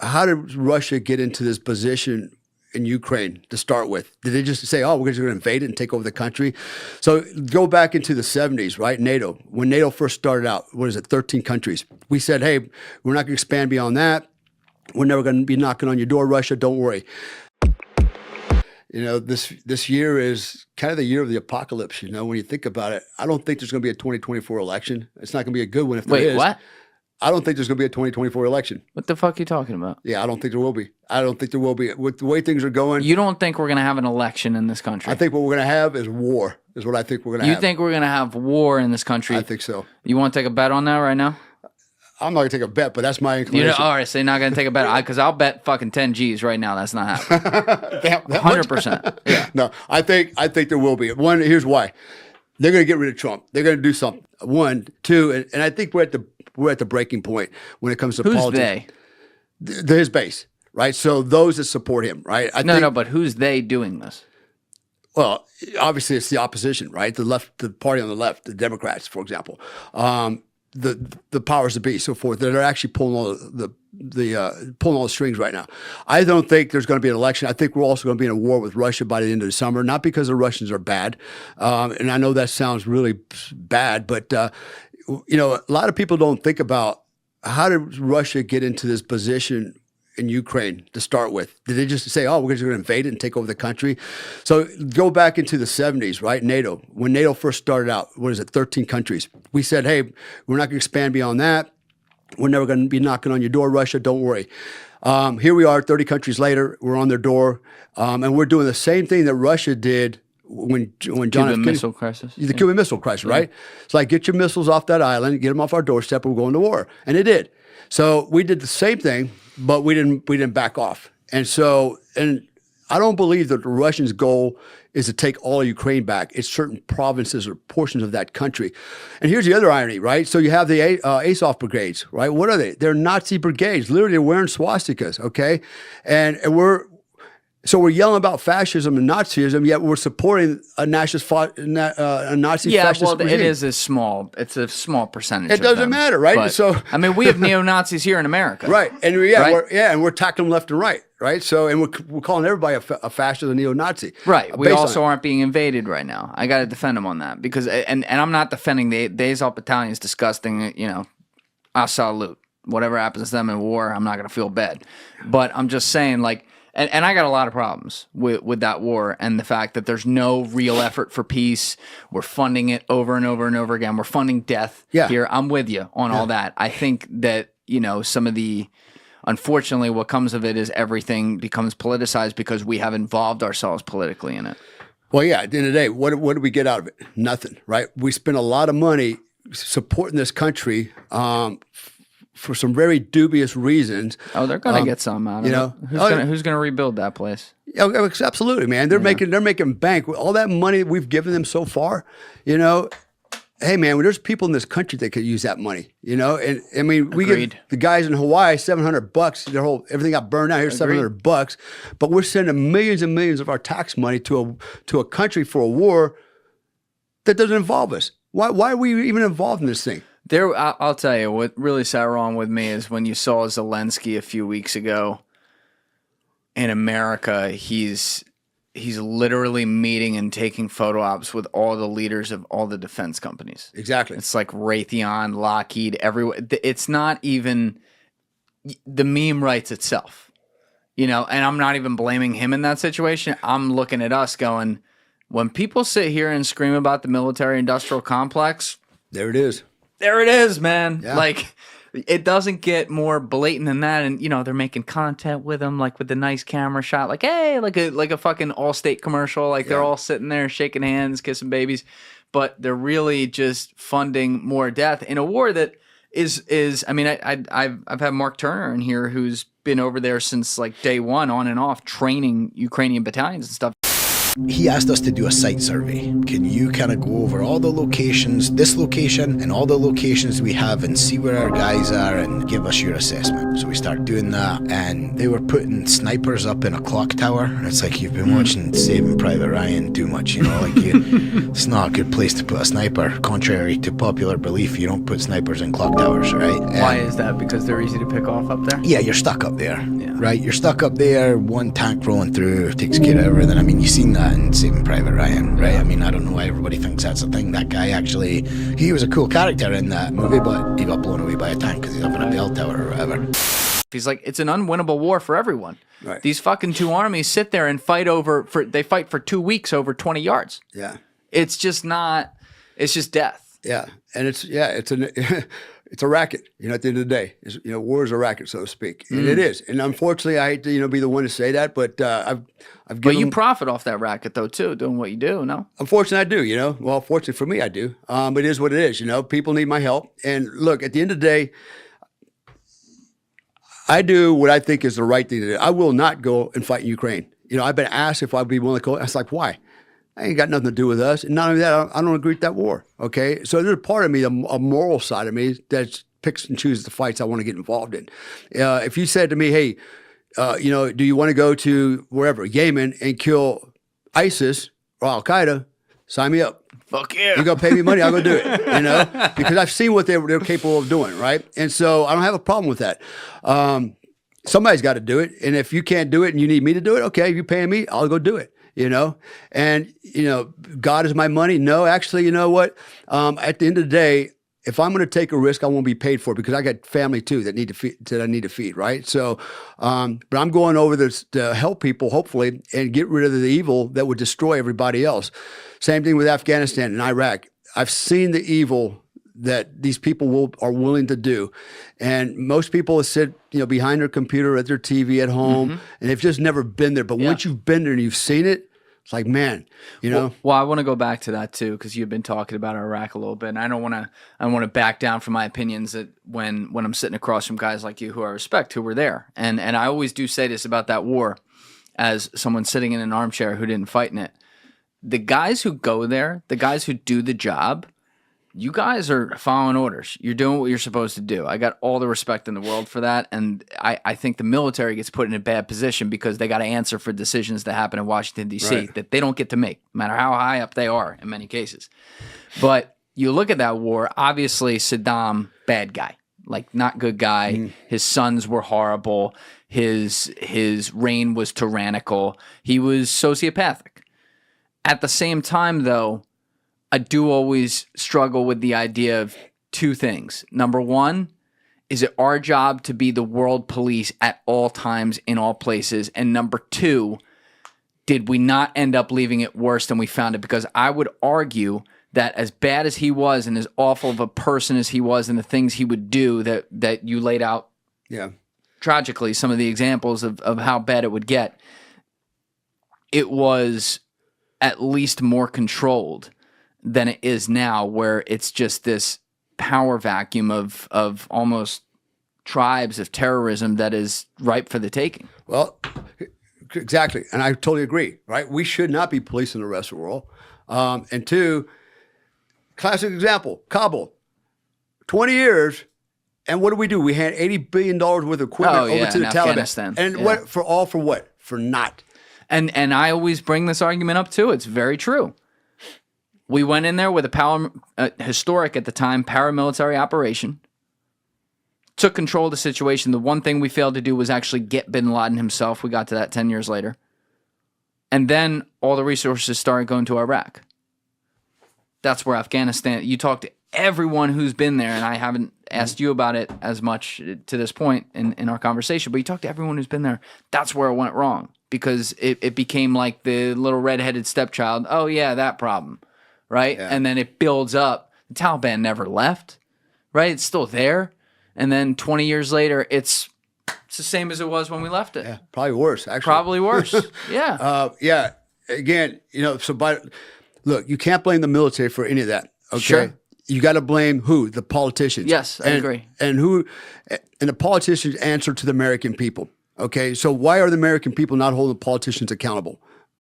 how did Russia get into this position in Ukraine to start with? Did they just say, oh, we're just going to invade it and take over the country? So go back into the 70s, right? NATO. When NATO first started out, 13 countries. We said, hey, we're not going to expand beyond that. We're never going to be knocking on your door, Russia. Don't worry. This year is kind of the year of the apocalypse, when you think about it. I don't think there's going to be a 2024 election. It's not going to be a good one if there is. Wait, what? I don't think there's going to be a 2024 election. What the fuck are you talking about? Yeah, I don't think there will be. I don't think there will be. With the way things are going. You don't think we're going to have an election in this country? I think what we're going to have is war, is what I think we're going to have. You think we're going to have war in this country? I think so. You want to take a bet on that right now? I'm not going to take a bet, but that's my inclination. All right, so you're not going to take a bet? Because I'll bet fucking 10 G's right now that's not happening. 100%. Yeah. No, I think there will be. One, here's why. They're going to get rid of Trump. They're going to do something. One, two, and I think we're at the breaking point when it comes to politics. Who's they? His base, right? So those that support him, right? No, but who's they doing this? Well, obviously it's the opposition, right? The left, the party on the left, the Democrats, for example, the powers that be, so forth. That are actually pulling all the strings right now. I don't think there's going to be an election. I think we're also going to be in a war with Russia by the end of the summer. Not because the Russians are bad, and I know that sounds really bad, but a lot of people don't think about how did Russia get into this position in Ukraine to start with. Did they just say, oh, we're just going to invade it and take over the country? So go back into the 70s, right? NATO. When NATO first started out, 13 countries. We said, hey, we're not going to expand beyond that. We're never going to be knocking on your door, Russia. Don't worry. Here we are, 30 countries later. We're on their door. And we're doing the same thing that Russia did when John Cuban Missile Crisis. The Cuban Missile Crisis, right? It's like, get your missiles off that island, get them off our doorstep, and we're going to war. And it did. So we did the same thing, but we didn't back off. And I don't believe that the Russians' goal is to take all of Ukraine back. It's certain provinces or portions of that country. And here's the other irony, right? So you have the Azov brigades, right? What are they? They're Nazi brigades. Literally, they're wearing swastikas, okay? And we're yelling about fascism and Nazism, yet we're supporting a Nazi fascist regime. It's a small percentage. It doesn't matter, right? But, so I mean, we have neo-Nazis here in America, right? And right? We're attacking them left and right, right? So, and we're calling everybody a fascist, a neo-Nazi, right? We also aren't being invaded right now. I got to defend them on that because, and I'm not defending the Azov Battalion is disgusting. I salute whatever happens to them in war. I'm not going to feel bad, but I'm just saying, like. And I got a lot of problems with that war and the fact that there's no real effort for peace. We're funding it over and over and over again. We're funding death here. I'm with you on all that. I think that, some of unfortunately, what comes of it is everything becomes politicized because we have involved ourselves politically in it. Well, yeah, at the end of the day, what do we get out of it? Nothing, right? We spend a lot of money supporting this country for some very dubious reasons. Oh, they're gonna get some out of it. Who's gonna rebuild that place? Yeah, absolutely, man. They're making bank with all that money we've given them so far. Hey, man, there's people in this country that could use that money. And I mean, we get the guys in Hawaii $700. Everything got burned out here, $700. But we're sending millions and millions of our tax money to a country for a war that doesn't involve us. Why are we even involved in this thing? I'll tell you what really sat wrong with me is when you saw Zelensky a few weeks ago in America. He's literally meeting and taking photo ops with all the leaders of all the defense companies. Exactly. It's like Raytheon, Lockheed, everyone. It's not even the meme writes itself, and I'm not even blaming him in that situation. I'm looking at us going, when people sit here and scream about the military-industrial complex, there it is. There it is, man. Yeah. Like, it doesn't get more blatant than that. And, they're making content with them, like with the nice camera shot, like, hey, like a fucking Allstate commercial. Like, they're all sitting there shaking hands, kissing babies. But they're really just funding more death in a war that is I mean, I've had Mark Turner in here who's been over there since, like, day one, on and off, training Ukrainian battalions and stuff. He asked us to do a site survey. Can you kind of go over all the locations, this location and all the locations we have, and see where our guys are and give us your assessment? So we start doing that, and they were putting snipers up in a clock tower. And it's like, you've been watching Saving Private Ryan too much, it's not a good place to put a sniper. Contrary to popular belief, you don't put snipers in clock towers, right? Why is that? Because they're easy to pick off up there? Yeah, you're stuck up there, right? You're stuck up there, one tank rolling through, takes care of everything. I mean, you've seen that in Saving Private Ryan, right? I mean, I don't know why everybody thinks that's a thing. That guy actually, he was a cool character in that movie, but he got blown away by a tank because he's up in a bell tower or whatever. He's like, it's an unwinnable war for everyone. Right. These fucking two armies sit there and fight they fight for 2 weeks over 20 yards. Yeah. It's just death. Yeah. And it's a racket, at the end of the day. War is a racket, so to speak. And it is. And unfortunately, I hate to, be the one to say that, but I've given... But you profit off that racket, though, too, doing what you do, no? Unfortunately, I do, Well, fortunately for me, I do. But it is what it is, People need my help. And look, at the end of the day, I do what I think is the right thing to do. I will not go and fight in Ukraine. I've been asked if I'd be willing to go. I was like, why? I ain't got nothing to do with us. And not only that, I don't agree with that war, okay? So there's a part of me, a moral side of me, that picks and chooses the fights I want to get involved in. If you said to me, hey, do you want to go to wherever, Yemen, and kill ISIS or Al-Qaeda, sign me up. Fuck yeah. You're going to pay me money, I'll go do it, because I've seen what they're capable of doing, right? And so I don't have a problem with that. Somebody's got to do it. And if you can't do it and you need me to do it, okay, if you're paying me, I'll go do it. And, God is my money. No, actually, you know what? At the end of the day, if I'm going to take a risk, I won't be paid for it because I got family too that I need to feed, right? So, but I'm going over this to help people, hopefully, and get rid of the evil that would destroy everybody else. Same thing with Afghanistan and Iraq. I've seen the evil that these people are willing to do. And most people sit, behind their computer at their TV at home, and they've just never been there. But once you've been there and you've seen it, it's like, man, Well, I want to go back to that too, because you've been talking about Iraq a little bit, and I don't want to back down from my opinions that when I'm sitting across from guys like you who I respect, who were there, and I always do say this about that war, as someone sitting in an armchair who didn't fight in it. The guys who go there, the guys who do the job, you guys are following orders. You're doing what you're supposed to do. I got all the respect in the world for that. And I think the military gets put in a bad position because they got to answer for decisions that happen in Washington, D.C. that they don't get to make, no matter how high up they are in many cases. But you look at that war, obviously Saddam, bad guy, like not good guy. His sons were horrible. His reign was tyrannical. He was sociopathic. At the same time, though, I do always struggle with the idea of two things. Number one, is it our job to be the world police at all times in all places? And number two, did we not end up leaving it worse than we found it? Because I would argue that as bad as he was and as awful of a person as he was and the things he would do that you laid out tragically, some of the examples of how bad it would get, it was at least more controlled than it is now, where it's just this power vacuum of almost tribes of terrorism that is ripe for the taking. Well, exactly. And I totally agree, right? We should not be policing the rest of the world. And two, classic example, Kabul, 20 years. And what do? We hand $80 billion worth of equipment over to the Taliban. And what for what? For not. And I always bring this argument up too. It's very true. We went in there with a historic at the time paramilitary operation, took control of the situation. The one thing we failed to do was actually get bin Laden himself. We got to that 10 years later. And then all the resources started going to Iraq. That's where Afghanistan, you talk to everyone who's been there, and I haven't asked you about it as much to this point in our conversation, but you talk to everyone who's been there, that's where it went wrong. Because it became like the little redheaded stepchild. Oh, yeah, that problem, right? Yeah. And then it builds up. The Taliban never left, right? It's still there. And then 20 years later, it's the same as it was when we left it. Yeah, probably worse, actually. Probably worse, yeah. Yeah, again, look, you can't blame the military for any of that, okay? Sure. You got to blame who? The politicians. Yes, I agree. And the politicians answer to the American people. Okay, so why are the American people not holding politicians accountable?